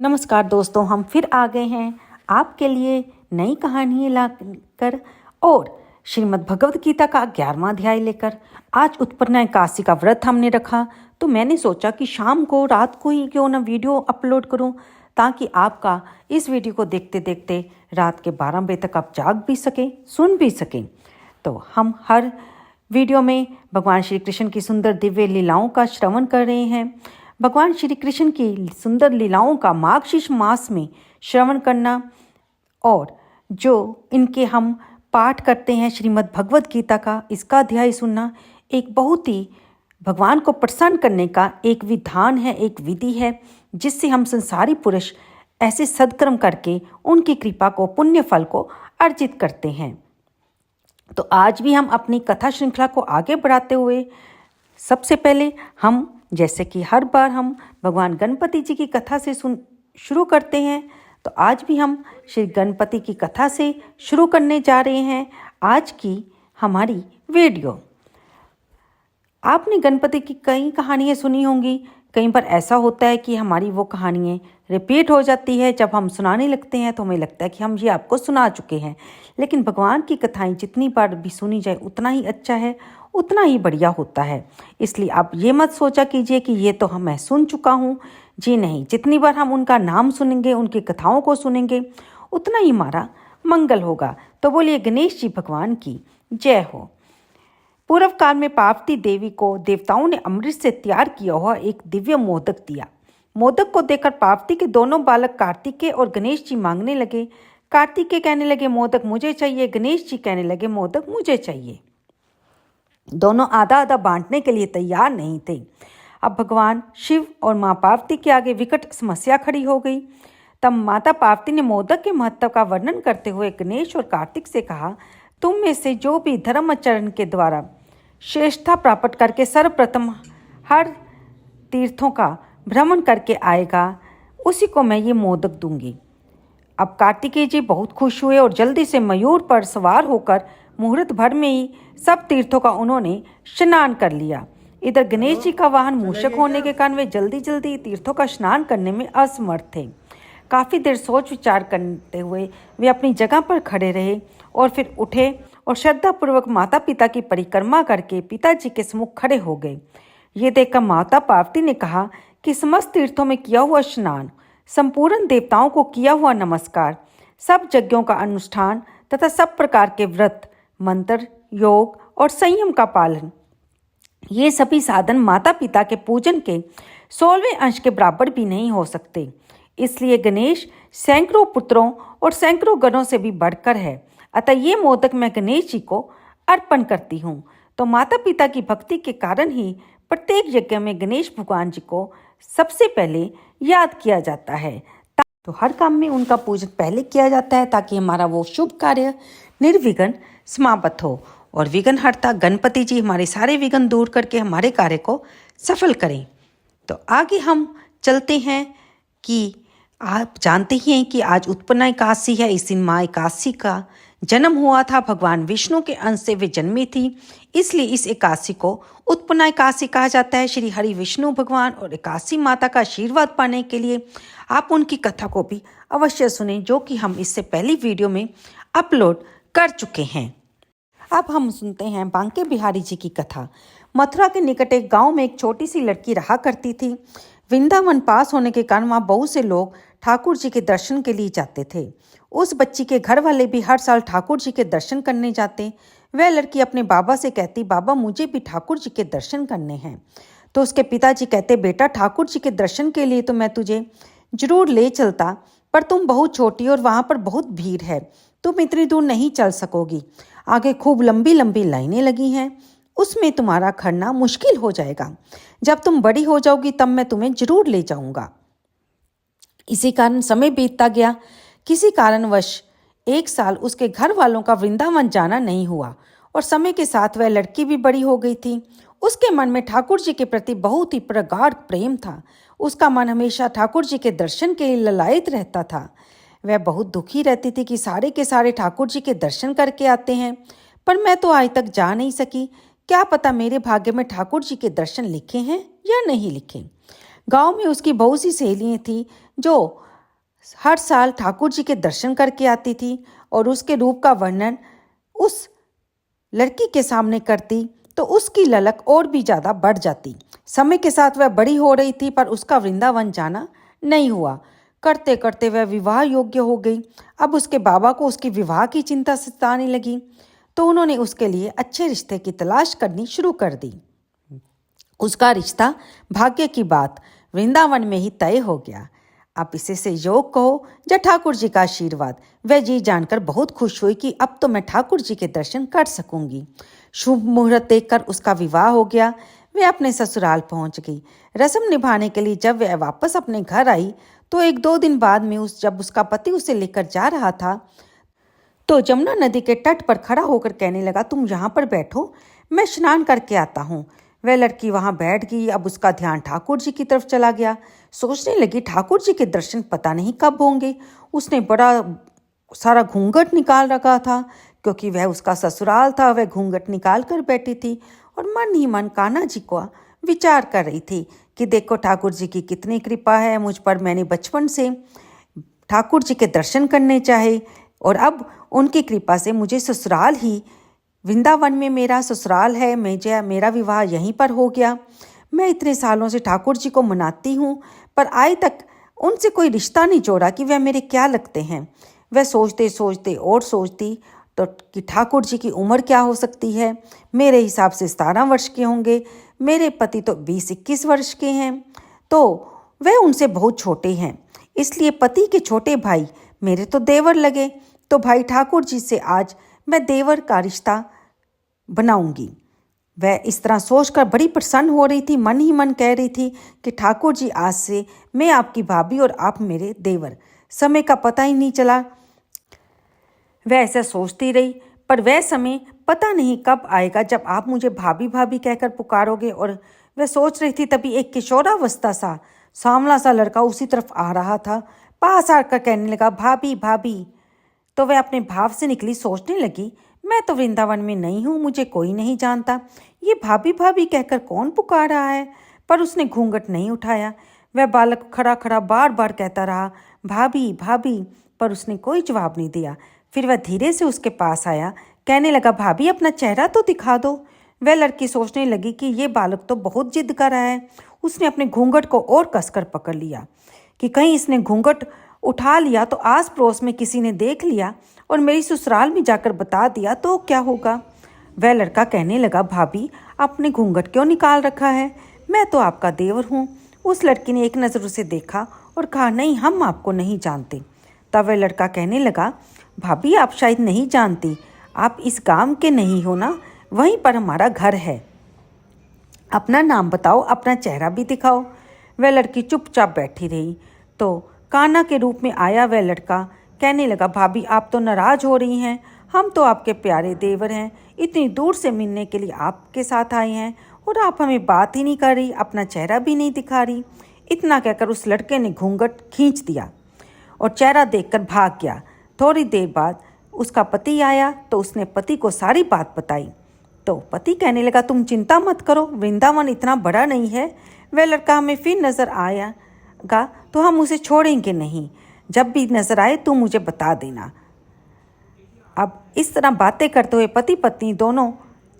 नमस्कार दोस्तों, हम फिर आ गए हैं आपके लिए नई कहानी लाकर और श्रीमद् भगवद गीता का 11वां अध्याय लेकर। आज उत्पन्ना एकादशी का व्रत हमने रखा, तो मैंने सोचा कि शाम को रात को ही क्यों ना वीडियो अपलोड करूं, ताकि आपका इस वीडियो को देखते देखते रात के 12 बजे तक आप जाग भी सकें, सुन भी सकें। तो हम हर वीडियो में भगवान श्री कृष्ण की सुंदर दिव्य लीलाओं का श्रवण कर रहे हैं। भगवान श्री कृष्ण की सुंदर लीलाओं का मार्गशीर्ष मास में श्रवण करना और जो इनके हम पाठ करते हैं श्रीमद् भगवद गीता का, इसका अध्याय सुनना एक बहुत ही भगवान को प्रसन्न करने का एक विधान है, एक विधि है, जिससे हम संसारी पुरुष ऐसे सद्कर्म करके उनकी कृपा को, पुण्य फल को अर्जित करते हैं। तो आज भी हम अपनी कथा श्रृंखला को आगे बढ़ाते हुए सबसे पहले हम, जैसे कि हर बार हम भगवान गणपति जी की कथा से शुरू करते हैं, तो आज भी हम श्री गणपति की कथा से शुरू करने जा रहे हैं आज की हमारी वीडियो। आपने गणपति की कई कहानियाँ सुनी होंगी। कई बार ऐसा होता है कि हमारी वो कहानियाँ रिपीट हो जाती है। जब हम सुनाने लगते हैं तो हमें लगता है कि हम ये आपको सुना चुके हैं, लेकिन भगवान की कथाएं जितनी बार भी सुनी जाए उतना ही अच्छा है, उतना ही बढ़िया होता है। इसलिए आप ये मत सोचा कीजिए कि ये तो मैं सुन चुका हूँ। जी नहीं, जितनी बार हम उनका नाम सुनेंगे, उनकी कथाओं को सुनेंगे, उतना ही हमारा मंगल होगा। तो बोलिए गणेश जी भगवान की जय हो। पूर्व काल में पार्वती देवी को देवताओं ने अमृत से तैयार किया हुआ एक दिव्य मोदक दिया। मोदक को देखकर पार्वती के दोनों बालक कार्तिकेय और गणेश जी मांगने लगे। कार्तिकेय कहने लगे मोदक मुझे चाहिए, गणेश जी कहने लगे मोदक मुझे चाहिए। दोनों आधा आधा बांटने के लिए तैयार नहीं थे। अब भगवान शिव और माँ पार्वती के आगे विकट समस्या खड़ी हो गई। तब माता पार्वती ने मोदक के महत्व का वर्णन करते हुए गणेश और कार्तिक से कहा, तुम में से जो भी धर्माचरण के द्वारा श्रेष्ठता प्राप्त करके सर्वप्रथम हर तीर्थों का भ्रमण करके आएगा, उसी को मैं ये मोदक दूंगी। अब कार्तिकेय जी बहुत खुश हुए और जल्दी से मयूर पर सवार होकर मुहूर्त भर में ही सब तीर्थों का उन्होंने स्नान कर लिया। इधर गणेश जी का वाहन मूषक होने के कारण वे जल्दी जल्दी तीर्थों का स्नान करने में असमर्थ थे। काफ़ी देर सोच विचार करते हुए वे अपनी जगह पर खड़े रहे और फिर उठे और श्रद्धापूर्वक माता पिता की परिक्रमा करके पिताजी के सम्मुख खड़े हो गए। ये देखकर माता पार्वती ने कहा कि समस्त तीर्थों में किया हुआ स्नान, संपूर्ण देवताओं को किया हुआ नमस्कार, सब यज्ञों का अनुष्ठान तथा सब प्रकार के व्रत, मंत्र, योग और संयम का पालन, ये सभी साधन माता पिता के पूजन के 16वें अंश के बराबर भी नहीं हो सकते। इसलिए गणेश सैकड़ों पुत्रों और सैकड़ों गणों से भी बढ़कर है। अतः ये मोदक मैं गणेश जी को अर्पण करती हूँ। तो माता पिता की भक्ति के कारण ही प्रत्येक यज्ञ में गणेश भगवान जी को सबसे पहले याद किया जाता है। तो हर काम में उनका पूजन पहले किया जाता है, ताकि हमारा वो शुभ कार्य निर्विघ्न समाप्त हो और विघ्नहर्ता गणपति जी हमारे सारे विघ्न दूर करके हमारे कार्य को सफल करें। तो आगे हम चलते हैं कि आप जानते ही हैं कि आज उत्पन्ना एकादशी है। इस दिन माँ एकादशी का जन्म हुआ था। भगवान विष्णु के अंश से वे जन्मी थी, इसलिए इस एकादशी को उत्पन्ना एकादशी कहा जाता है। श्री हरि विष्णु भगवान और एकादशी माता का आशीर्वाद पाने के लिए आप उनकी कथा को भी अवश्य सुनें, जो कि हम इससे पहली वीडियो में अपलोड कर चुके हैं। अब हम सुनते हैं बांके बिहारी जी की कथा। मथुरा के निकट एक गाँव में एक छोटी सी लड़की रहा करती थी। वृंदावन पास होने के कारण वहाँ बहुत से लोग ठाकुर जी के दर्शन के लिए जाते थे। उस बच्ची के घर वाले भी हर साल ठाकुर जी के दर्शन करने जाते। वह लड़की अपने बाबा से कहती, बाबा मुझे भी ठाकुर जी के दर्शन करने हैं। तो उसके पिताजी कहते, बेटा ठाकुर जी के दर्शन के लिए तो मैं तुझे जरूर ले चलता, पर तुम बहुत छोटी और वहाँ पर बहुत भीड़ है, तुम इतनी दूर नहीं चल सकोगी। आगे खूब लंबी लंबी लाइनें लगी हैं, उसमें तुम्हारा खड़ना मुश्किल हो जाएगा। जब तुम बड़ी हो जाओगी तब मैं तुम्हें जरूर ले जाऊंगा। इसी कारण समय बीतता गया। किसी कारणवश एक साल उसके घर वालों का वृंदावन जाना नहीं हुआ और समय के साथ वह लड़की भी बड़ी हो गई थी। उसके मन में ठाकुर जी के प्रति बहुत ही प्रगाढ़ प्रेम था। उसका मन हमेशा ठाकुर जी के दर्शन के लिए ललायित रहता था। वह बहुत दुखी रहती थी कि सारे के सारे ठाकुर जी के दर्शन करके आते हैं, पर मैं तो आज तक जा नहीं सकी। क्या पता मेरे भाग्य में ठाकुर जी के दर्शन लिखे हैं या नहीं लिखे। गांव में उसकी बहुत सी सहेलियाँ थीं जो हर साल ठाकुर जी के दर्शन करके आती थी और उसके रूप का वर्णन उस लड़की के सामने करती तो उसकी ललक और भी ज़्यादा बढ़ जाती। समय के साथ वह बड़ी हो रही थी पर उसका वृंदावन जाना नहीं हुआ। करते करते वह विवाह योग्य हो गई। अब उसके बाबा को उसके विवाह की चिंता सताने लगी तो उन्होंने उसके लिए अच्छे रिश्ते की तलाश करनी शुरू कर दी। उसका रिश्ता भाग्य की बात वृंदावन में ही तय हो गया। आप इसे संयोग कहो या ठाकुर जी का आशीर्वाद। वह ये जानकर बहुत खुश हुई कि अब तो मैं ठाकुर जी के दर्शन कर सकूंगी। शुभ मुहूर्त देखकर उसका विवाह हो गया। वह अपने ससुराल पहुंच गई। रस्म निभाने के लिए जब वह वापस अपने घर आई तो 1-2 दिन बाद में जब उसका पति उसे लेकर जा रहा था तो जमुना नदी के तट पर खड़ा होकर कहने लगा, तुम यहाँ पर बैठो, मैं स्नान करके आता हूँ। वह लड़की वहाँ बैठ गई। अब उसका ध्यान ठाकुर जी की तरफ चला गया। सोचने लगी ठाकुर जी के दर्शन पता नहीं कब होंगे। उसने बड़ा सारा घूंघट निकाल रखा था क्योंकि वह उसका ससुराल था। वह घूंघट निकाल कर बैठी थी और मन ही मन कान्हा जी को विचार कर रही थी कि देखो ठाकुर जी की कितनी कृपा है मुझ पर। मैंने बचपन से ठाकुर जी के दर्शन करने चाहे और अब उनकी कृपा से मुझे ससुराल ही वृंदावन में मेरा ससुराल है। मेरा विवाह यहीं पर हो गया। मैं इतने सालों से ठाकुर जी को मनाती हूँ पर आज तक उनसे कोई रिश्ता नहीं जोड़ा कि वह मेरे क्या लगते हैं। वह सोचते सोचते और सोचती तो कि ठाकुर जी की उम्र क्या हो सकती है। मेरे हिसाब से 17 वर्ष के होंगे। मेरे पति तो 20-21 वर्ष के हैं तो वह उनसे बहुत छोटे हैं। इसलिए पति के छोटे भाई मेरे तो देवर लगे। तो भाई ठाकुर जी से आज मैं देवर का रिश्ता बनाऊंगी। वह इस तरह सोचकर बड़ी प्रसन्न हो रही थी। मन ही मन कह रही थी कि ठाकुर जी आज से मैं आपकी भाभी और आप मेरे देवर। समय का पता ही नहीं चला। वह ऐसा सोचती रही पर वह समय पता नहीं कब आएगा जब आप मुझे भाभी भाभी कहकर पुकारोगे। और वह सोच रही थी तभी एक किशोरावस्था सा सांवला सा लड़का उसी तरफ आ रहा था। पास आकर कहने लगा, भाभी भाभी। तो वह अपने भाव से निकली। सोचने लगी, मैं तो वृंदावन में नहीं हूँ, मुझे कोई नहीं जानता। ये भाभी भाभी कहकर कौन पुकार रहा है। पर उसने घूंघट नहीं उठाया। वह बालक खड़ा खड़ा बार बार कहता रहा, भाभी भाभी, पर उसने कोई जवाब नहीं दिया। फिर वह धीरे से उसके पास आया। कहने लगा, भाभी अपना चेहरा तो दिखा दो। वह लड़की सोचने लगी कि ये बालक तो बहुत जिद कर रहा है। उसने अपने घूंघट को और कसकर पकड़ लिया कि कहीं इसने घूंघट उठा लिया तो आस पड़ोस में किसी ने देख लिया और मेरी ससुराल में जाकर बता दिया तो क्या होगा। वह लड़का कहने लगा, भाभी आपने घूंघट क्यों निकाल रखा है, मैं तो आपका देवर हूँ। उस लड़की ने एक नज़र उसे देखा और कहा, नहीं हम आपको नहीं जानते। तब वह लड़का कहने लगा, भाभी आप शायद नहीं जानती, आप इस गांव के नहीं हो ना, वहीं पर हमारा घर है। अपना नाम बताओ, अपना चेहरा भी दिखाओ। वह लड़की चुपचाप बैठी रही। तो कान्हा के रूप में आया वह लड़का। कहने लगा, भाभी आप तो नाराज हो रही हैं, हम तो आपके प्यारे देवर हैं, इतनी दूर से मिलने के लिए आपके साथ आए हैं और आप हमें बात ही नहीं कर रही, अपना चेहरा भी नहीं दिखा रही। इतना कहकर उस लड़के ने घूंघट खींच दिया और चेहरा देखकर भाग गया। थोड़ी देर बाद उसका पति आया तो उसने पति को सारी बात बताई। तो पति कहने लगा, तुम चिंता मत करो, वृंदावन इतना बड़ा नहीं है। वह लड़का हमें फिर नज़र आएगा तो हम उसे छोड़ेंगे नहीं। जब भी नज़र आए तुम मुझे बता देना। अब इस तरह बातें करते हुए पति पत्नी दोनों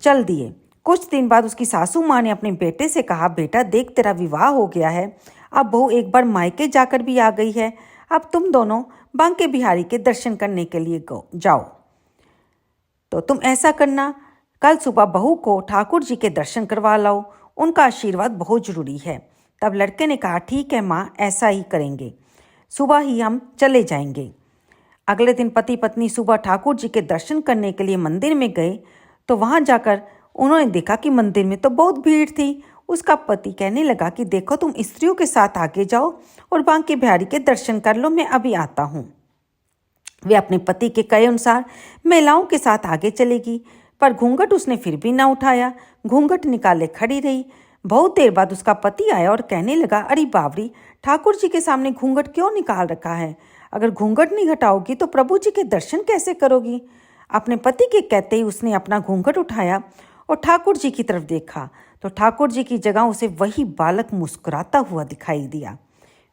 चल दिए। कुछ दिन बाद उसकी सासू माँ ने अपने बेटे से कहा, बेटा देख तेरा विवाह हो गया है, अब बहू एक बार मायके जाकर भी आ गई है, अब तुम दोनों बांके बिहारी के दर्शन करने के लिए जाओ। तो तुम ऐसा करना, कल सुबह बहू को ठाकुर जी के दर्शन करवा लाओ, उनका आशीर्वाद बहुत जरूरी है। तब लड़के ने कहा, ठीक है माँ, ऐसा ही करेंगे, सुबह ही हम चले जाएंगे। अगले दिन पति पत्नी सुबह ठाकुर जी के दर्शन करने के लिए मंदिर में गए तो वहां जाकर उन्होंने देखा कि मंदिर में तो बहुत भीड़ थी। उसका पति कहने लगा कि देखो तुम स्त्रियों के साथ आगे जाओ और बांके बिहारी के दर्शन कर लो, मैं अभी आता हूँ। वे अपने पति के कहे अनुसार महिलाओं के साथ आगे चलेगी पर घूंघट उसने फिर भी ना उठाया। घूंघट निकाले खड़ी रही। बहुत देर बाद उसका पति आया और कहने लगा, अरे बावरी, ठाकुर जी के सामने घूंघट क्यों निकाल रखा है? अगर घूंघट नहीं हटाओगी तो प्रभु जी के दर्शन कैसे करोगी? अपने पति के कहते ही उसने अपना घूंघट उठाया और ठाकुर जी की तरफ देखा तो ठाकुर जी की जगह उसे वही बालक मुस्कुराता हुआ दिखाई दिया।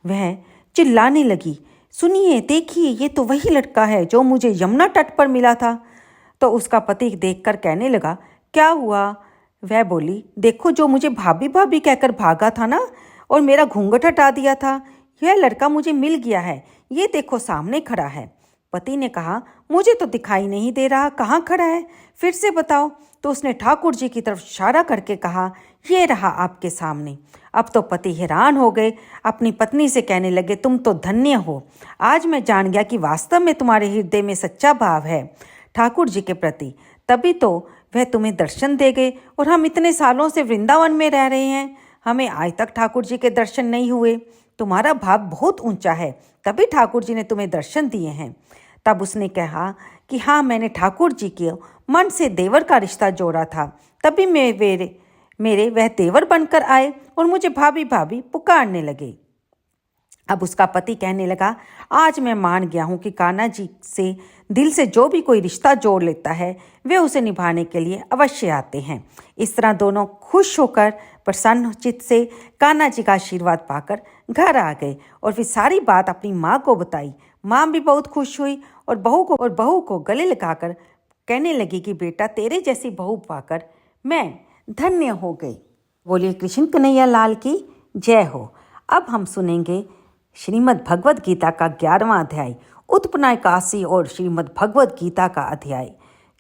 वह चिल्लाने लगी, सुनिए, देखिए, ये तो वही लड़का है जो मुझे यमुना तट पर मिला था। तो उसका पति देखकर कहने लगा, क्या हुआ? वह बोली, देखो, जो मुझे भाभी भाभी कहकर भागा था ना और मेरा घूंघट हटा दिया था, यह लड़का मुझे मिल गया है। ये देखो, सामने खड़ा है। पति ने कहा, मुझे तो दिखाई नहीं दे रहा, कहाँ खड़ा है? फिर से बताओ। तो उसने ठाकुर जी की तरफ इशारा करके कहा, ये रहा आपके सामने। अब तो पति हैरान हो गए, अपनी पत्नी से कहने लगे, तुम तो धन्य हो। आज मैं जान गया कि वास्तव में तुम्हारे हृदय में सच्चा भाव है ठाकुर जी के प्रति, तभी तो वह तुम्हें दर्शन दे गए। और हम इतने सालों से वृंदावन में रह रहे हैं, हमें आज तक ठाकुर जी के दर्शन नहीं हुए। तुम्हारा भाव बहुत ऊंचा है, तभी ठाकुर जी ने तुम्हें दर्शन दिए हैं। तब उसने कहा कि हाँ, मैंने ठाकुर जी के मन से देवर का रिश्ता जोड़ा था, तभी मेरे वह देवर बनकर आए और मुझे भाभी भाभी पुकारने लगे। अब उसका पति कहने लगा, आज मैं मान गया हूँ कि कान्हा जी से दिल से जो भी कोई रिश्ता जोड़ लेता है वे उसे निभाने के लिए अवश्य आते हैं। इस तरह दोनों खुश होकर प्रसन्न चित्त से कान्हा जी का आशीर्वाद पाकर घर आ गए और फिर सारी बात अपनी माँ को बताई। माँ भी बहुत खुश हुई और बहू को गले लगाकर कहने लगी कि बेटा, तेरे जैसी बहू पाकर मैं धन्य हो गई। बोलिए कृष्ण कन्हैया लाल की जय हो। अब हम सुनेंगे श्रीमद् भगवद गीता का 11वां अध्याय, उत्पन्ना एकादशी और श्रीमद् भगवद गीता का अध्याय।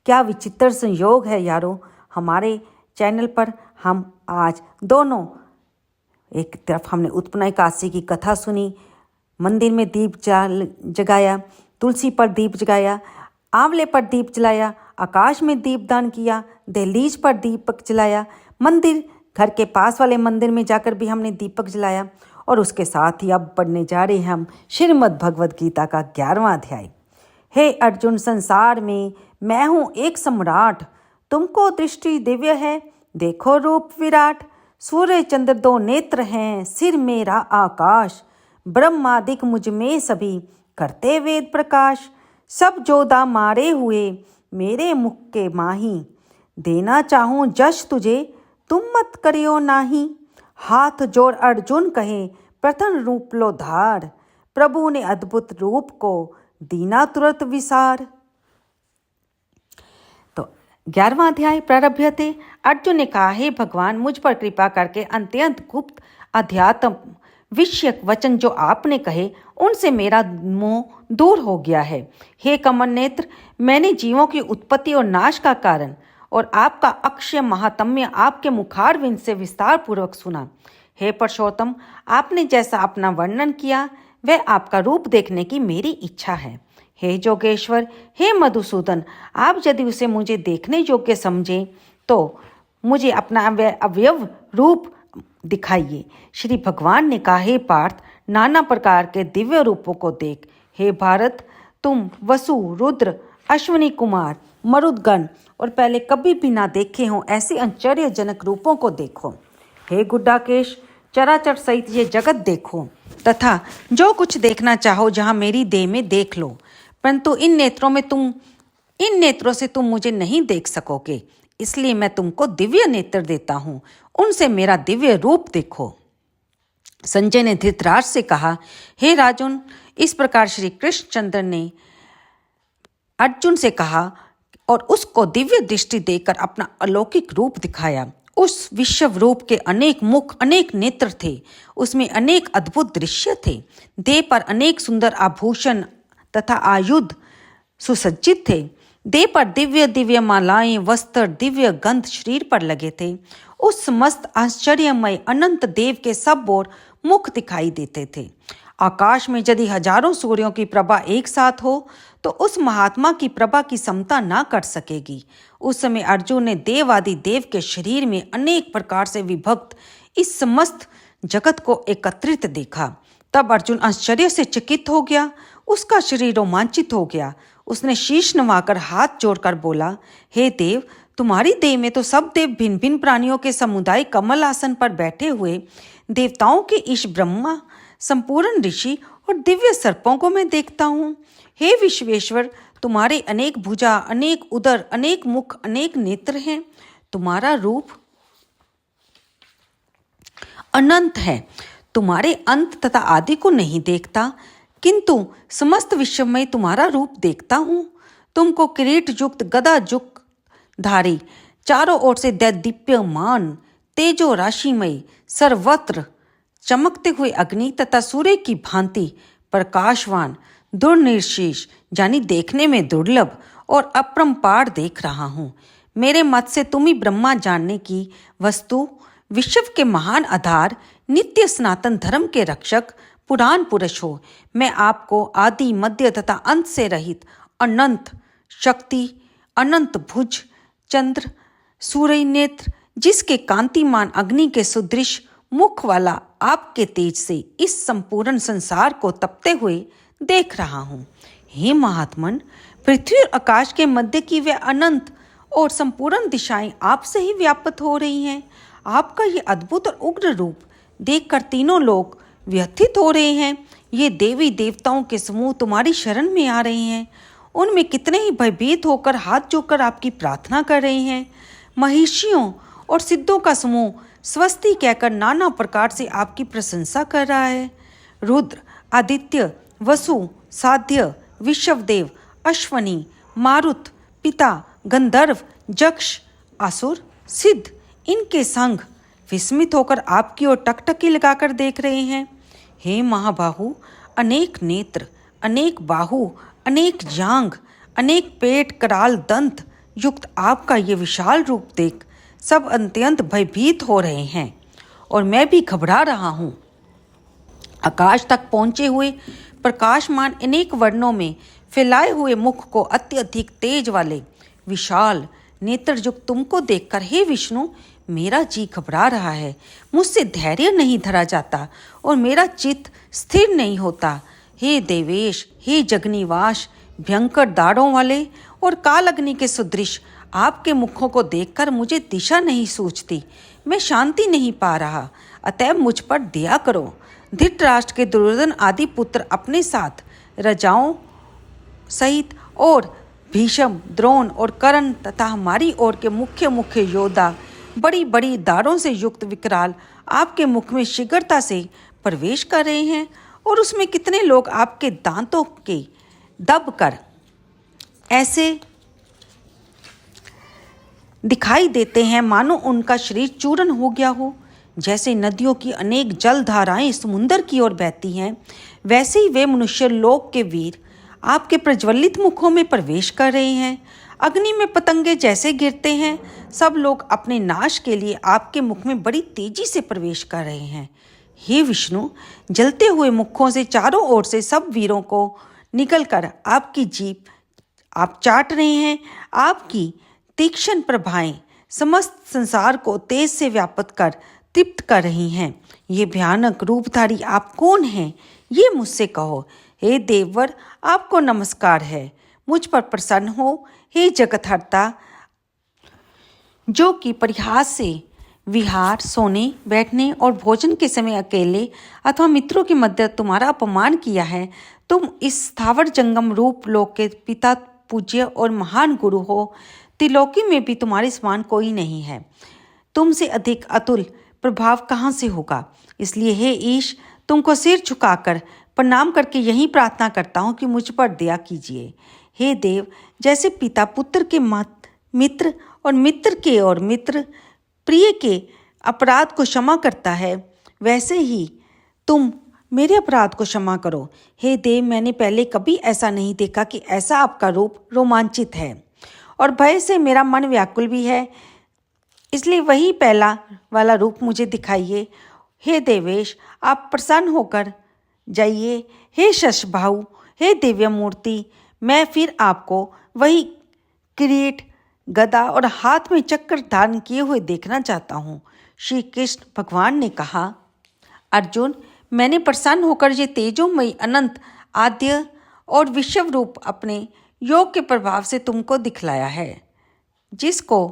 क्या विचित्र संयोग है यारों, हमारे चैनल पर हम आज दोनों, एक तरफ हमने उत्पन्ना एकादशी की कथा सुनी, मंदिर में दीप जगाया, तुलसी पर दीप जगाया, आंवले पर दीप जलाया, आकाश में दीप दान किया, दहलीज पर दीपक जलाया, मंदिर घर के पास वाले मंदिर में जाकर भी हमने दीपक जलाया। और उसके साथ ही अब पढ़ने जा रहे हैं हम श्रीमद् भगवद गीता का 11वां अध्याय। हे अर्जुन, संसार में मैं हूँ एक सम्राट, तुमको दृष्टि दिव्य है, देखो रूप विराट। सूर्य चंद्र 2 नेत्र हैं, सिर मेरा आकाश, ब्रह्मादिक मुझ में सभी करते वेद प्रकाश। सब जोधा मारे हुए मेरे मुख के माही, देना चाहूँ जश तुझे तुम मत करियो नाही। हाथ जोड़ अर्जुन कहे, प्रथम रूप लो धार, प्रभु ने अद्भुत रूप को दीना तुरंत विसार। तो 11वां अध्याय प्रारभ्य थे। अर्जुन ने कहा, हे भगवान, मुझ पर कृपा करके अत्यंत गुप्त अध्यात्म विषयक वचन जो आपने कहे उनसे मेरा मोह दूर हो गया है। हे कमल नेत्र, मैंने जीवों की उत्पत्ति और नाश का कारण और आपका अक्षय महात्म्य आपके मुखारविंद से विस्तार पूर्वक सुना। हे पुरुषोत्तम, आपने जैसा अपना वर्णन किया वह आपका रूप देखने की मेरी इच्छा है। हे जोगेश्वर, हे मधुसूदन, आप यदि उसे मुझे देखने योग्य समझें तो मुझे अपना वह अवयव रूप दिखाइए। श्री भगवान ने कहा, हे पार्थ, नाना प्रकार के दिव्य रूपों को देख। हे भारत, तुम वसु, रुद्र, अश्विनी कुमार, मरुदगण और पहले कभी भी ना देखे हों ऐसे आश्चर्यजनक रूपों को देखो। हे गुड्डाकेश, चराचर सहित ये जगत देखो तथा जो कुछ देखना चाहो जहाँ मेरी देह में देख लो, परंतु इन नेत्रों से तुम मुझे नहीं देख सकोगे, इसलिए मैं तुमको दिव्य नेत्र देता हूँ, उनसे मेरा दिव्य रूप देखो। संजय ने धृतराज से कहा, हे राजन, इस प्रकार श्री कृष्णचंद्र ने अर्जुन से कहा और उसको दिव्य दृष्टि देकर अपना अलौकिक रूप दिखाया। उस विश्व रूप के अनेक मुख, अनेक नेत्र थे, उसमें अनेक अद्भुत दृश्य थे। देह पर अनेक सुंदर आभूषण तथा आयुध सुसज्जित थे। देह पर दिव्य दिव्य मालाएं, वस्त्र, दिव्य गंध शरीर पर लगे थे। उस समस्त आश्चर्यमय अनंत देव के सब ओर मुख दिखाई देते थे। आकाश में यदि हजारों सूर्यों की प्रभा एक साथ हो तो उस महात्मा की प्रभा की समता ना कर सकेगी। उस समय अर्जुन ने देवादि देव के शरीर में अनेक प्रकार से विभक्त इस समस्त जगत को एकत्रित देखा। तब अर्जुन आश्चर्य से चकित हो गया, उसका शरीर रोमांचित हो गया। उसने शीश नवाकर हाथ जोड़कर बोला, हे देव, तुम्हारी देह में तो सब देव भिन्न भिन्न प्राणियों के समुदाय कमल आसन पर बैठे हुए, देवताओं के ईश ब्रह्मा, संपूर्ण ऋषि और दिव्य सर्पों को मैं देखता हूँ। हे विश्वेश्वर, तुम्हारे अनेक भुजा, अनेक उदर, अनेक मुख, अनेक नेत्र हैं। तुम्हारा रूप अनंत है, तुम्हारे अंत तथा आदि को नहीं देखता। किंतु समस्त विश्व में तुम्हारा रूप देखता हूँ। तुमको किरीट युक्त गदा युक्त धारी, चारों ओर से दैदीप्यमान, तेजो राशिमय, सर्वत्र चमकते हुए अग्नि तथा सूर्य की भांति प्रकाशवान, दुर्निर्शेष यानी देखने में दुर्लभ और अपरंपार देख रहा हूँ। मेरे मत से तुम ही ब्रह्मा जानने की वस्तु, विश्व के महान आधार, नित्य सनातन धर्म के रक्षक, पुराण पुरुष हो। मैं आपको आदि मध्य तथा अंत से रहित अनंत शक्ति, अनंत भुज, चंद्र, सूर्य नेत्र, जिसके कांतिमान अग्नि के सुदृश मुख वाला आपके तेज से इस संपूर्ण संसार को तपते हुए देख रहा हूँ। हे महात्मन, पृथ्वी और आकाश के मध्य की वे अनंत और संपूर्ण दिशाएं आपसे ही व्याप्त हो रही हैं। आपका ये अद्भुत और उग्र रूप देखकर तीनों लोग व्यथित हो रहे हैं। ये देवी देवताओं के समूह तुम्हारी शरण में आ रहे हैं। उनमें कितने ही भयभीत होकर हाथ जोड़कर आपकी प्रार्थना कर रहे हैं। महिषियों और सिद्धों का समूह स्वस्ति कहकर नाना प्रकार से आपकी प्रशंसा कर रहा है। रुद्र, आदित्य, वसु, साध्य, विश्वदेव, अश्वनी, मारुत, पिता, गंधर्व, यक्ष, असुर, सिद्ध, इनके संग विस्मित होकर आपकी ओर टकटकी लगाकर देख रहे हैं। हे महाबाहु, अनेक नेत्र, अनेक बाहु, अनेक जांघ, अनेक पेट, कराल, दंत युक्त आपका ये विशाल रूप देख सब अत्यंत भयभीत हो रहे हैं और मैं भी घबरा रहा हूँ। आकाश तक पहुँचे हुए प्रकाशमान अनेक वर्णों में फैलाए हुए मुख को अत्यधिक तेज वाले विशाल नेत्र युक्त तुमको देखकर हे विष्णु, मेरा जी घबरा रहा है। मुझसे धैर्य नहीं धरा जाता और मेरा चित्त स्थिर नहीं होता। हे देवेश, हे जगनिवास, भयंकर दाढ़ों वाले और काल अग्नि के सदृश आपके मुखों को देखकर मुझे दिशा नहीं सूझती। मैं शांति नहीं पा रहा, अतएव मुझ पर दया करो। धृतराष्ट्र के दुर्योधन आदि पुत्र अपने साथ राजाओं सहित और भीष्म, द्रोण और कर्ण तथा हमारी ओर के मुख्य मुख्य योद्धा बड़ी बड़ी दाढ़ों से युक्त विकराल आपके मुख में शीघ्रता से प्रवेश कर रहे हैं और उसमें कितने लोग आपके दांतों के दब कर ऐसे दिखाई देते हैं मानो उनका शरीर चूर्ण हो गया हो। जैसे नदियों की अनेक जल धाराएं समुंदर की ओर बहती हैं, वैसे ही वे मनुष्य लोक के वीर आपके प्रज्वलित मुखों में प्रवेश कर रहे हैं। अग्नि में पतंगे जैसे गिरते हैं, सब लोग अपने नाश के लिए आपके मुख में बड़ी तेजी से प्रवेश कर रहे हैं। हे विष्णु, जलते हुए मुखों से चारों ओर से सब वीरों को निकलकर आपकी जीभ आप चाट रहे हैं। आपकी तीक्ष्ण प्रभाएं समस्त संसार को तेज से व्याप्त कर तृप्त कर रही हैं। ये भयानक रूपधारी आप कौन हैं, ये मुझसे कहो। हे देववर, आपको नमस्कार है। मुझ पर प्रसन्न हो। हे जगतहर्ता, जो कि परिहास से विहार, सोने, बैठने और भोजन के समय अकेले अथवा मित्रों के मध्य तुम्हारा अपमान किया है, तुम इस स्थावर जंगम रूप लोक के पिता, पूज्य और महान गुरु हो। त्रिलोकी में भी तुम्हारे समान कोई नहीं है। तुमसे अधिक अतुल प्रभाव कहाँ से होगा। इसलिए हे ईश, तुमको सिर झुकाकर प्रणाम करके यही प्रार्थना करता हूँ कि मुझ पर दया कीजिए। हे देव, जैसे पिता पुत्र के मित्र और मित्र के और मित्र प्रिय के अपराध को क्षमा करता है, वैसे ही तुम मेरे अपराध को क्षमा करो। हे देव, मैंने पहले कभी ऐसा नहीं देखा कि ऐसा आपका रूप रोमांचित है और भय से मेरा मन व्याकुल भी है। इसलिए वही पहला वाला रूप मुझे दिखाइए। हे देवेश, आप प्रसन्न होकर जाइए। हे शशभाऊ, हे दिव्य मूर्ति, मैं फिर आपको वही किरीट, गदा और हाथ में चक्र धारण किए हुए देखना चाहता हूँ। श्री कृष्ण भगवान ने कहा, अर्जुन, मैंने प्रसन्न होकर ये तेजोमयी अनंत आद्य और विश्व रूप अपने योग के प्रभाव से तुमको दिखलाया है, जिसको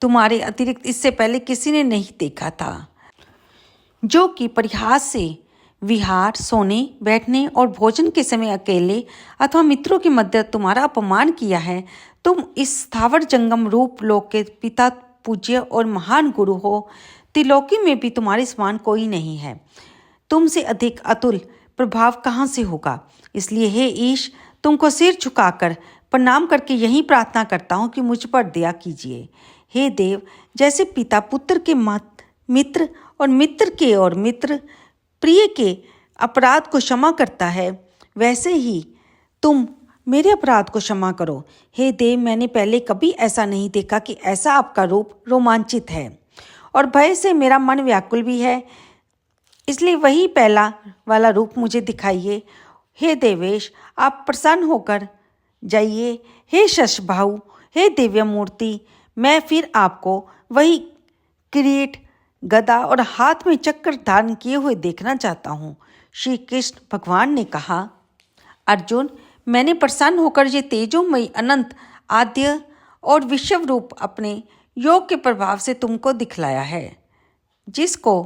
तुम्हारे अतिरिक्त इससे पहले किसी ने नहीं देखा था। जो कि परिहास से विहार, सोने, बैठने और भोजन के समय अकेले अथवा मित्रों के मध्य तुम्हारा अपमान किया है, तुम इस स्थावर जंगम रूप लोक के पिता, पूज्य और महान गुरु हो। त्रिलोकी में भी तुम्हारे समान कोई नहीं है। तुमसे अधिक अतुल प्रभाव कहाँ से होगा। इसलिए हे ईश, तुमको सिर झुकाकर प्रणाम करके यही प्रार्थना करता हूँ कि मुझ पर दया कीजिए। हे देव, जैसे पिता पुत्र के मित्र और मित्र के और मित्र प्रिय के अपराध को क्षमा करता है, वैसे ही तुम मेरे अपराध को क्षमा करो। हे देव, मैंने पहले कभी ऐसा नहीं देखा कि ऐसा आपका रूप रोमांचित है और भय से मेरा मन व्याकुल भी है। इसलिए वही पहला वाला रूप मुझे दिखाइए। हे देवेश, आप प्रसन्न होकर जाइए। हे शशभाऊ, हे दिव्य मूर्ति, मैं फिर आपको वही किरीट, गदा और हाथ में चक्र धारण किए हुए देखना चाहता हूँ। श्री कृष्ण भगवान ने कहा, अर्जुन, मैंने प्रसन्न होकर ये तेजोमयी अनंत आद्य और विश्व रूप अपने योग के प्रभाव से तुमको दिखलाया है, जिसको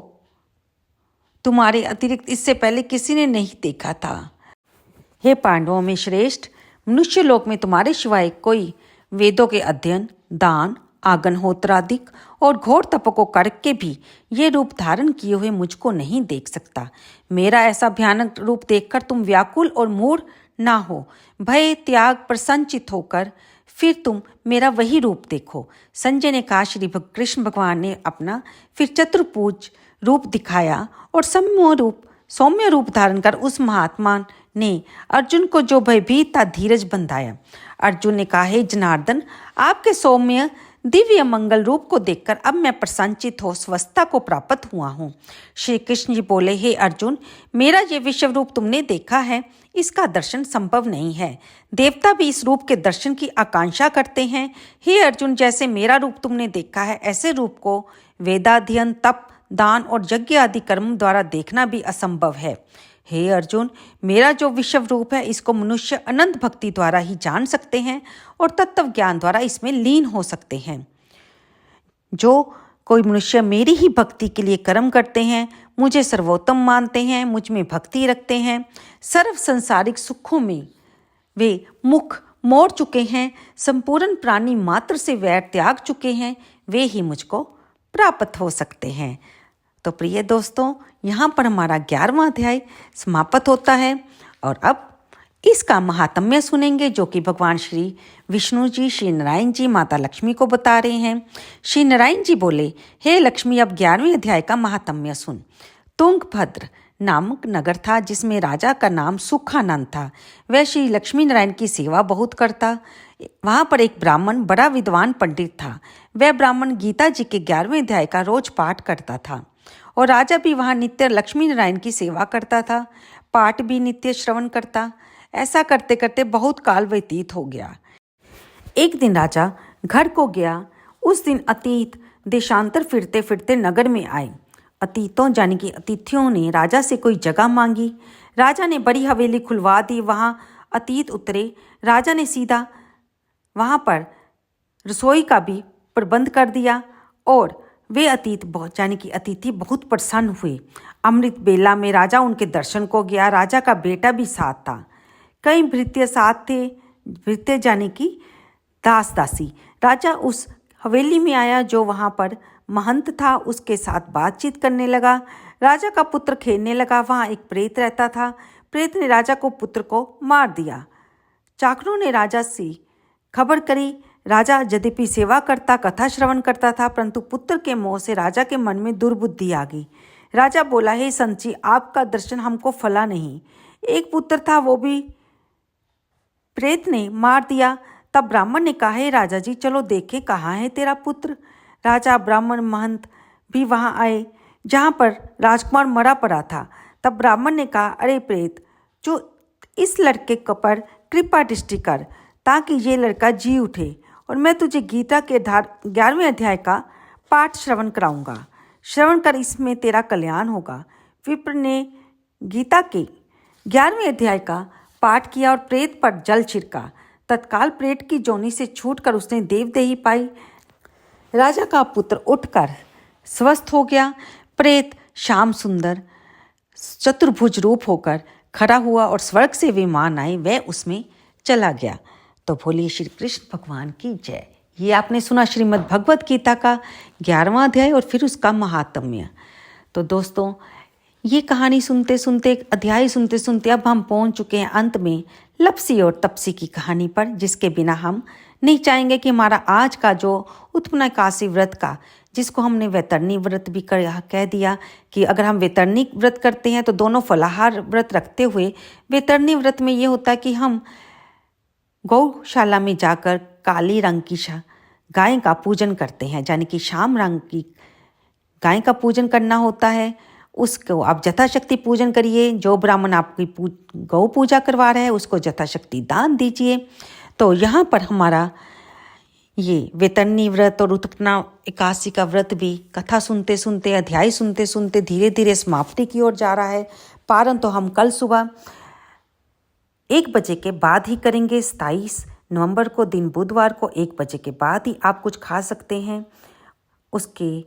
तुम्हारे अतिरिक्त इससे पहले किसी ने नहीं देखा था। हे पांडवों में श्रेष्ठ, मनुष्य लोक में तुम्हारे सिवाय कोई वेदों के अध्ययन, दान, आगनहोत्रादिक और घोर तप को करके भी ये रूप धारण किए हुए मुझको नहीं देख सकता। मेरा ऐसा भयानक रूप देखकर तुम व्याकुल और मूढ़ ना हो। भय त्याग प्रसन्नचित होकर फिर तुम मेरा वही रूप देखो। संजय ने कहा, श्री कृष्ण भगवान ने अपना फिर चतुर्भुज रूप दिखाया और सौम्य रूप धारण कर उस महात्मा ने अर्जुन को जो भयभीत था धीरज बंधाया। अर्जुन ने कहा, हे जनार्दन, आपके सौम्य दिव्य मंगल रूप को देखकर अब मैं प्रसन्नचित हो स्वस्थता को प्राप्त हुआ हूँ। श्री कृष्ण जी बोले, हे अर्जुन, मेरा ये विश्व रूप तुमने देखा है, इसका दर्शन संभव नहीं है। देवता भी इस रूप के दर्शन की आकांक्षा करते हैं। हे अर्जुन, जैसे मेरा रूप तुमने देखा है, ऐसे रूप को वेदाध्ययन, तप, दान और यज्ञ आदि कर्म द्वारा देखना भी असंभव है। हे अर्जुन, मेरा जो विश्व रूप है, इसको मनुष्य अनंत भक्ति द्वारा ही जान सकते हैं और तत्व ज्ञान द्वारा इसमें लीन हो सकते हैं। जो कोई मनुष्य मेरी ही भक्ति के लिए कर्म करते हैं, मुझे सर्वोत्तम मानते हैं, मुझ में भक्ति रखते हैं, सर्व संसारिक सुखों में वे मुख मोड़ चुके हैं, संपूर्ण प्राणी मात्र से वैर त्याग चुके हैं, वे ही मुझको प्राप्त हो सकते हैं। तो प्रिय दोस्तों, यहाँ पर हमारा 11वां अध्याय समाप्त होता है और अब इसका महात्म्य सुनेंगे, जो कि भगवान श्री विष्णु जी, श्री नारायण जी माता लक्ष्मी को बता रहे हैं। श्री नारायण जी बोले, हे लक्ष्मी, अब 11वें अध्याय का महात्म्य सुन। तुंगभद्र नामक नगर था, जिसमें राजा का नाम सुखानंद था। वह श्री लक्ष्मी नारायण की सेवा बहुत करता। वहाँ पर एक ब्राह्मण बड़ा विद्वान पंडित था। वह ब्राह्मण गीता जी के 11वें अध्याय का रोज पाठ करता था और राजा भी वहाँ नित्य लक्ष्मी नारायण की सेवा करता था, पाठ भी नित्य श्रवण करता। ऐसा करते करते बहुत काल व्यतीत हो गया। एक दिन राजा घर को गया। उस दिन अतीत देशांतर फिरते फिरते नगर में आए। अतीतों यानी कि अतिथियों ने राजा से कोई जगह मांगी। राजा ने बड़ी हवेली खुलवा दी। वहाँ अतीत उतरे। राजा ने सीधा वहाँ पर रसोई का भी प्रबंध कर दिया और वे यानी कि अतिथि बहुत प्रसन्न हुए। अमृत बेला में राजा उनके दर्शन को गया। राजा का बेटा भी साथ था। कई भृत्य साथ थे। भृत्य यानी कि दास दासी। राजा उस हवेली में आया जो वहाँ पर महंत था, उसके साथ बातचीत करने लगा। राजा का पुत्र खेलने लगा। वहाँ एक प्रेत रहता था। प्रेत ने राजा को पुत्र को मार दिया। चाकरों ने राजा से खबर करी। राजा यद्यपि सेवा करता, कथा श्रवण करता था, परंतु पुत्र के मोह से राजा के मन में दुर्बुद्धि आ गई। राजा बोला, हे संत जी, आपका दर्शन हमको फला नहीं। एक पुत्र था, वो भी प्रेत ने मार दिया। तब ब्राह्मण ने कहा, हे राजा जी, चलो देखें कहाँ है तेरा पुत्र। राजा, ब्राह्मण, महंत भी वहाँ आए जहाँ पर राजकुमार मरा पड़ा था। तब ब्राह्मण ने कहा, अरे प्रेत, जो इस लड़के पर कृपा दृष्टि कर ताकि ये लड़का जी उठे और मैं तुझे गीता के 11वें अध्याय का पाठ श्रवण कराऊंगा। श्रवण कर, इसमें तेरा कल्याण होगा। विप्र ने गीता के 11वें अध्याय का पाठ किया और प्रेत पर जल छिड़का। तत्काल प्रेत की जोनी से छूटकर उसने देवदेही पाई। राजा का पुत्र उठकर स्वस्थ हो गया। प्रेत श्याम सुंदर चतुर्भुज रूप होकर खड़ा हुआ और स्वर्ग से विमान आए, वह उसमें चला गया। तो बोलिए श्री कृष्ण भगवान की जय। ये आपने सुना श्रीमद् भगवत गीता का 11वां अध्याय और फिर उसका महात्म्य। तो दोस्तों, ये कहानी सुनते सुनते, अध्याय सुनते सुनते अब हम पहुंच चुके हैं अंत में लप्सी और तप्सी की कहानी पर, जिसके बिना हम नहीं चाहेंगे कि हमारा आज का जो उत्पन्न एकादशी व्रत का, जिसको हमने वैतरणी व्रत भी कह दिया कि अगर हम वैतरणी व्रत करते हैं तो दोनों फलाहार व्रत रखते हुए, वैतरणी व्रत में ये होता है कि हम गौशाला में जाकर काली रंग की गाय का पूजन करते हैं, यानी कि श्याम रंग की गाय का पूजन करना होता है। उसको आप यथाशक्ति पूजन करिए। जो ब्राह्मण आपकी गौ पूजा करवा रहा है उसको यथाशक्ति दान दीजिए। तो यहाँ पर हमारा ये वैतरणी व्रत और उत्पन्ना एकादशी का व्रत भी कथा सुनते सुनते, अध्याय सुनते सुनते धीरे धीरे समाप्ति की ओर जा रहा है। पारण तो हम कल सुबह 1 बजे के बाद ही करेंगे। 27 नवंबर को दिन बुधवार को 1 बजे के बाद ही आप कुछ खा सकते हैं उसके,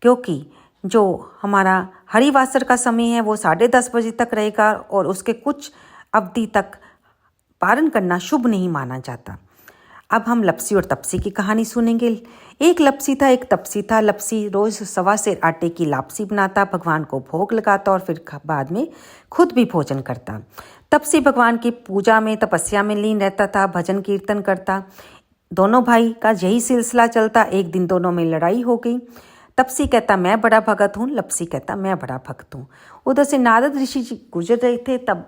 क्योंकि जो हमारा हरिवासर का समय है वो 10:30 बजे तक रहेगा और उसके कुछ अवधि तक पारण करना शुभ नहीं माना जाता। अब हम लप्सी और तप्सी की कहानी सुनेंगे। एक लप्सी था, एक तप्सी था। लप्सी रोज 1.25 सेर आटे की लापसी बनाता, भगवान को भोग लगाता और फिर बाद में खुद भी भोजन करता। तप्सी भगवान की पूजा में, तपस्या में लीन रहता था, भजन कीर्तन करता। दोनों भाई का यही सिलसिला चलता। एक दिन दोनों में लड़ाई हो गई। तप्सी कहता मैं बड़ा भगत हूँ, लप्सी कहता मैं बड़ा भक्त हूँ। उधर से नारद ऋषि जी गुजर रहे थे, तब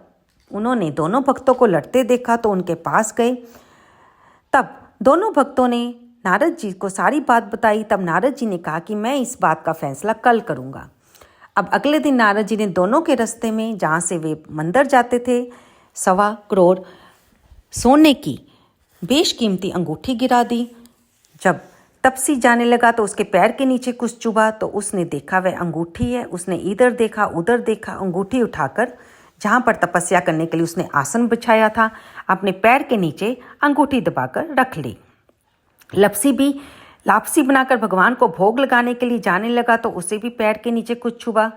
उन्होंने दोनों भक्तों को लड़ते देखा तो उनके पास गए। तब दोनों भक्तों ने नारद जी को सारी बात बताई। तब नारद जी ने कहा कि मैं इस बात का फैसला कल करूँगा। अब अगले दिन नारद जी ने दोनों के रास्ते में, जहाँ से वे मंदिर जाते थे, 1.25 करोड़ सोने की बेशकीमती अंगूठी गिरा दी। जब तप्सी जाने लगा तो उसके पैर के नीचे कुछ चुभा, तो उसने देखा वह अंगूठी है। उसने इधर देखा उधर देखा, अंगूठी उठाकर जहाँ पर तपस्या करने के लिए उसने आसन बिछाया था, अपने पैर के नीचे अंगूठी दबाकर रख ली। लप्सी भी लापसी बनाकर भगवान को भोग लगाने के लिए जाने लगा तो उसे भी पैर के नीचे कुछ छुआ।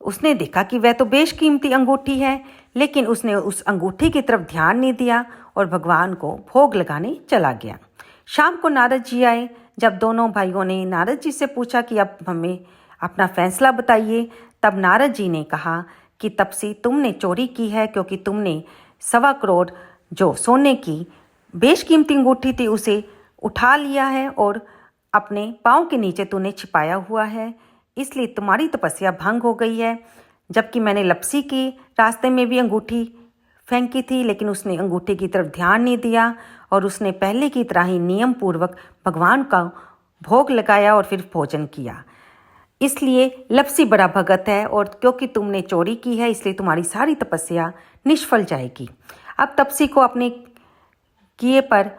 उसने देखा कि वह तो बेशकीमती अंगूठी है, लेकिन उसने उस अंगूठी की तरफ ध्यान नहीं दिया और भगवान को भोग लगाने चला गया। शाम को नारद जी आए। जब दोनों भाइयों ने नारद जी से पूछा कि अब हमें अपना फैसला बताइए, तब नारद जी ने कहा कि तप्सी तुमने चोरी की है, क्योंकि तुमने 1.25 करोड़ जो सोने की बेशकीमती अंगूठी थी उसे उठा लिया है और अपने पाँव के नीचे तूने छिपाया हुआ है, इसलिए तुम्हारी तपस्या भंग हो गई है। जबकि मैंने लप्सी के रास्ते में भी अंगूठी फेंकी थी, लेकिन उसने अंगूठी की तरफ ध्यान नहीं दिया और उसने पहले की तरह ही नियम पूर्वक भगवान का भोग लगाया और फिर भोजन किया। इसलिए लप्सी बड़ा भगत है और क्योंकि तुमने चोरी की है इसलिए तुम्हारी सारी तपस्या निष्फल जाएगी। अब तप्सी को अपने किए पर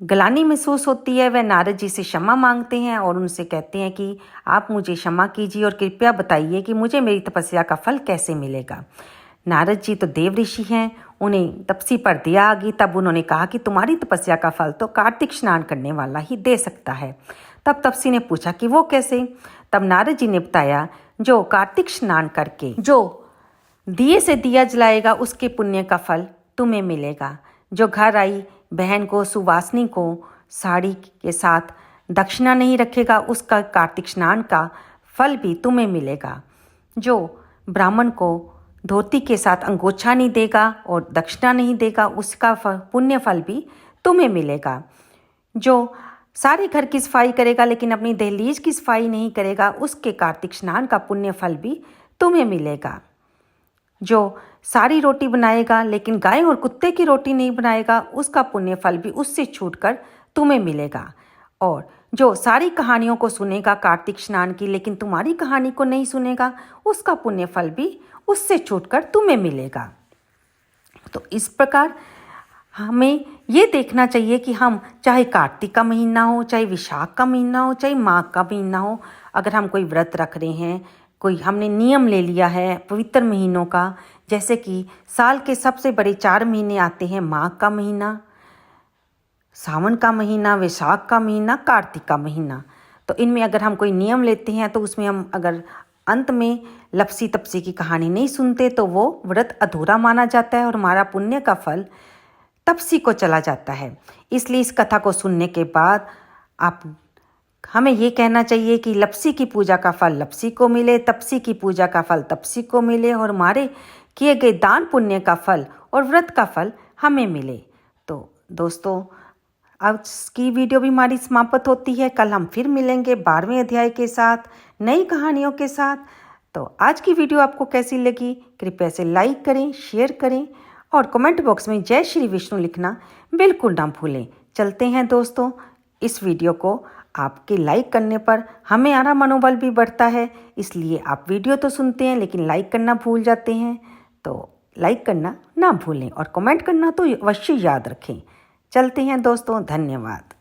ग्लानि महसूस होती है। वह नारद जी से क्षमा मांगते हैं और उनसे कहते हैं कि आप मुझे क्षमा कीजिए और कृपया बताइए कि मुझे मेरी तपस्या का फल कैसे मिलेगा। नारद जी तो देव ऋषि हैं, उन्हें तपसी पर दया आ गई। तब उन्होंने कहा कि तुम्हारी तपस्या का फल तो कार्तिक स्नान करने वाला ही दे सकता है। तब तपसी ने पूछा कि वो कैसे। तब नारद जी ने बताया, जो कार्तिक स्नान करके जो दिए से दिया जलाएगा उसके पुण्य का फल तुम्हें मिलेगा। जो घर आई बहन को, सुवासनी को साड़ी के साथ दक्षिणा नहीं रखेगा उसका कार्तिक स्नान का फल भी तुम्हें मिलेगा। जो ब्राह्मण को धोती के साथ अंगोछा नहीं देगा और दक्षिणा नहीं देगा उसका पुण्य फल भी तुम्हें मिलेगा। जो सारे घर की सफाई करेगा लेकिन अपनी दहलीज की सफाई नहीं करेगा उसके कार्तिक स्नान का पुण्य फल भी तुम्हें मिलेगा। जो सारी रोटी बनाएगा लेकिन गाय और कुत्ते की रोटी नहीं बनाएगा उसका पुण्य फल भी उससे छूटकर तुम्हें मिलेगा। और जो सारी कहानियों को सुनेगा कार्तिक स्नान की लेकिन तुम्हारी कहानी को नहीं सुनेगा उसका पुण्य फल भी उससे छूटकर तुम्हें मिलेगा। तो इस प्रकार हमें ये देखना चाहिए कि हम चाहे कार्तिक का महीना हो, चाहे विशाख का महीना हो, चाहे माघ का महीना हो, अगर हम कोई व्रत रख रहे हैं, कोई हमने नियम ले लिया है पवित्र महीनों का, जैसे कि साल के सबसे बड़े 4 महीने आते हैं, माघ का महीना, सावन का महीना, वैशाख का महीना, कार्तिक का महीना। तो इनमें अगर हम कोई नियम लेते हैं तो उसमें हम अगर अंत में लप्सी तप्सी की कहानी नहीं सुनते तो वो व्रत अधूरा माना जाता है और हमारा पुण्य का फल तप्सी को चला जाता है। इसलिए इस कथा को सुनने के बाद आप हमें ये कहना चाहिए कि लपसी की पूजा का फल लपसी को मिले, तपसी की पूजा का फल तपसी को मिले और हमारे किए गए दान पुण्य का फल और व्रत का फल हमें मिले। तो दोस्तों, आज की वीडियो भी हमारी समाप्त होती है। कल हम फिर मिलेंगे 12वें अध्याय के साथ, नई कहानियों के साथ। तो आज की वीडियो आपको कैसी लगी, कृपया से लाइक करें, शेयर करें और कमेंट बॉक्स में जय श्री विष्णु लिखना बिल्कुल ना भूलें। चलते हैं दोस्तों, इस वीडियो को आपके लाइक करने पर हमारा मनोबल भी बढ़ता है, इसलिए आप वीडियो तो सुनते हैं लेकिन लाइक करना भूल जाते हैं। तो लाइक करना ना भूलें और कमेंट करना तो अवश्य याद रखें। चलते हैं दोस्तों, धन्यवाद।